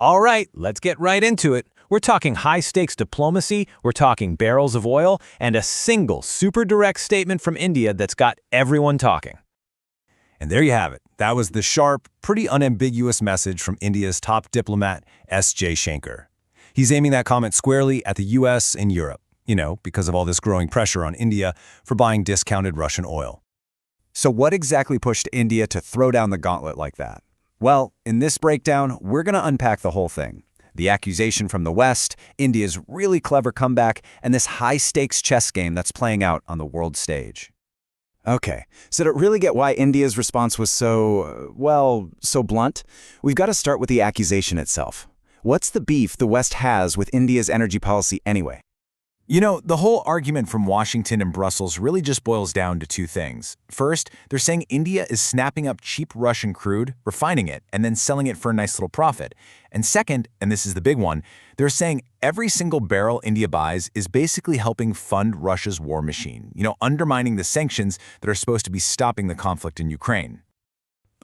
All right, let's get right into it. We're talking high-stakes diplomacy, we're talking barrels of oil, and a single super direct statement from India that's got everyone talking. And there you have it. That was the sharp, pretty unambiguous message from India's top diplomat, S.J. Shankar. He's aiming that comment squarely at the U.S. and Europe, because of all this growing pressure on India for buying discounted Russian oil. So what exactly pushed India to throw down the gauntlet like that? Well, in this breakdown, we're going to unpack the whole thing. The accusation from the West, India's really clever comeback, and this high-stakes chess game that's playing out on the world stage. Okay, so to really get why India's response was so blunt, we've got to start with the accusation itself. What's the beef the West has with India's energy policy anyway? The whole argument from Washington and Brussels really just boils down to two things. First, they're saying India is snapping up cheap Russian crude, refining it, and then selling it for a nice little profit. And second, and this is the big one, they're saying every single barrel India buys is basically helping fund Russia's war machine, undermining the sanctions that are supposed to be stopping the conflict in Ukraine.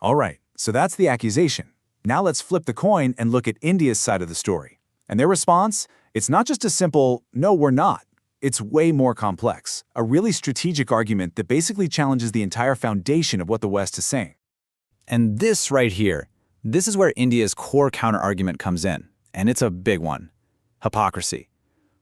All right, so that's the accusation. Now let's flip the coin and look at India's side of the story. And their response? It's not just a simple, no, we're not. It's way more complex, a really strategic argument that basically challenges the entire foundation of what the West is saying. And this right here, this is where India's core counterargument comes in, and it's a big one: hypocrisy.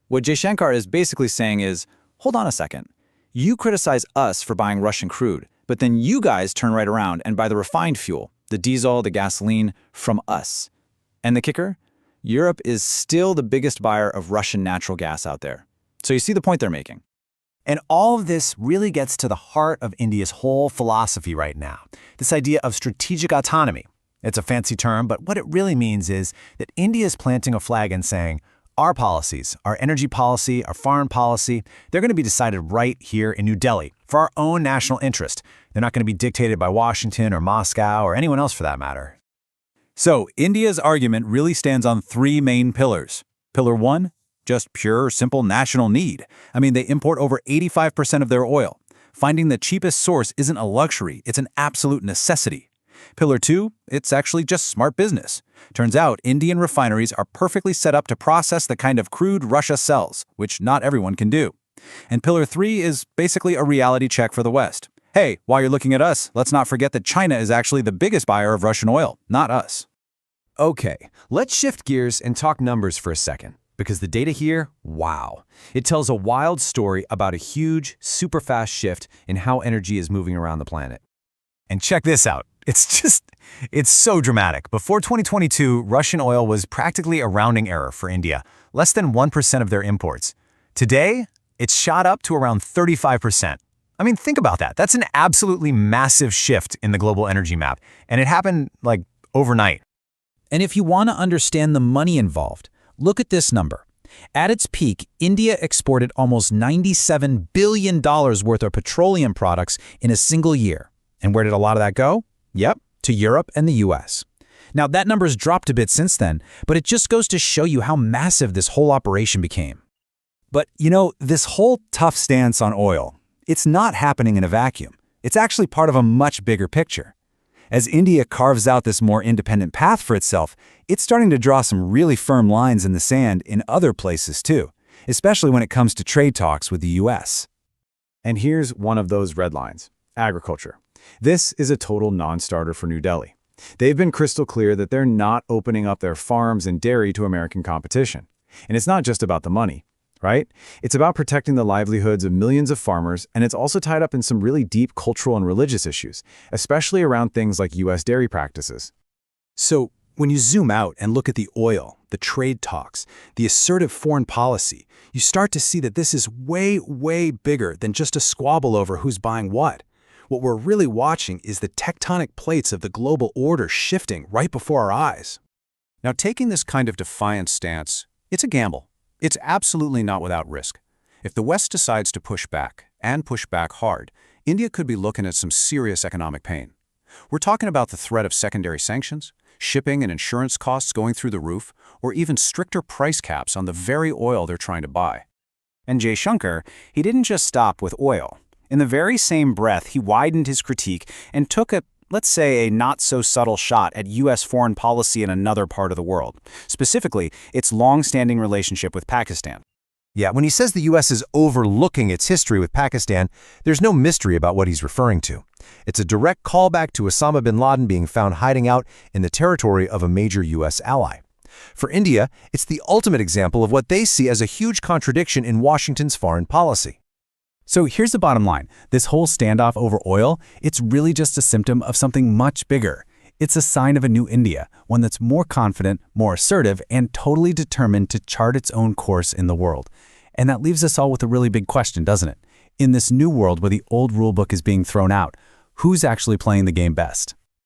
What Jaishankar is basically saying is, hold on a second, you criticize us for buying Russian crude, but then you guys turn right around and buy the refined fuel, the diesel, the gasoline, from us. And the kicker? Europe is still the biggest buyer of Russian natural gas out there. So you see the point they're making. And all of this really gets to the heart of India's whole philosophy right now, this idea of strategic autonomy. It's a fancy term, but what it really means is that India is planting a flag and saying, our policies, our energy policy, our foreign policy, they're going to be decided right here in New Delhi for our own national interest. They're not going to be dictated by Washington or Moscow or anyone else for that matter. So, India's argument really stands on three main pillars. Pillar one, just pure, simple national need. They import over 85% of their oil. Finding the cheapest source isn't a luxury, it's an absolute necessity. Pillar two, it's actually just smart business. Turns out, Indian refineries are perfectly set up to process the kind of crude Russia sells, which not everyone can do. And pillar three is basically a reality check for the West. Hey, while you're looking at us, let's not forget that China is actually the biggest buyer of Russian oil, not us. Okay, let's shift gears and talk numbers for a second, because the data here, wow. It tells a wild story about a huge, super fast shift in how energy is moving around the planet. And check this out. It's so dramatic. Before 2022, Russian oil was practically a rounding error for India, less than 1% of their imports. Today, it's shot up to around 35%. Think about that. That's an absolutely massive shift in the global energy map, and it happened, overnight. And if you want to understand the money involved, look at this number. At its peak, India exported almost $97 billion worth of petroleum products in a single year. And where did a lot of that go? Yep, to Europe and the US. Now, that number's dropped a bit since then, but it just goes to show you how massive this whole operation became. But, this whole tough stance on oil, it's not happening in a vacuum. It's actually part of a much bigger picture. As India carves out this more independent path for itself, it's starting to draw some really firm lines in the sand in other places too, especially when it comes to trade talks with the US. And here's one of those red lines: agriculture. This is a total non-starter for New Delhi. They've been crystal clear that they're not opening up their farms and dairy to American competition. And it's not just about the money, right? It's about protecting the livelihoods of millions of farmers, and it's also tied up in some really deep cultural and religious issues, especially around things like US dairy practices. So, when you zoom out and look at the oil, the trade talks, the assertive foreign policy, you start to see that this is way, way bigger than just a squabble over who's buying what. What we're really watching is the tectonic plates of the global order shifting right before our eyes. Now, taking this kind of defiant stance, it's a gamble. It's absolutely not without risk. If the West decides to push back, and push back hard, India could be looking at some serious economic pain. We're talking about the threat of secondary sanctions, shipping and insurance costs going through the roof, or even stricter price caps on the very oil they're trying to buy. And Jaishankar, he didn't just stop with oil. In the very same breath, he widened his critique and took a let's say, a not-so-subtle shot at U.S. foreign policy in another part of the world, specifically its long-standing relationship with Pakistan. Yeah, when he says the U.S. is overlooking its history with Pakistan, there's no mystery about what he's referring to. It's a direct callback to Osama bin Laden being found hiding out in the territory of a major U.S. ally. For India, it's the ultimate example of what they see as a huge contradiction in Washington's foreign policy. So here's the bottom line. This whole standoff over oil, it's really just a symptom of something much bigger. It's a sign of a new India, one that's more confident, more assertive, and totally determined to chart its own course in the world. And that leaves us all with a really big question, doesn't it? In this new world where the old rulebook is being thrown out, who's actually playing the game best?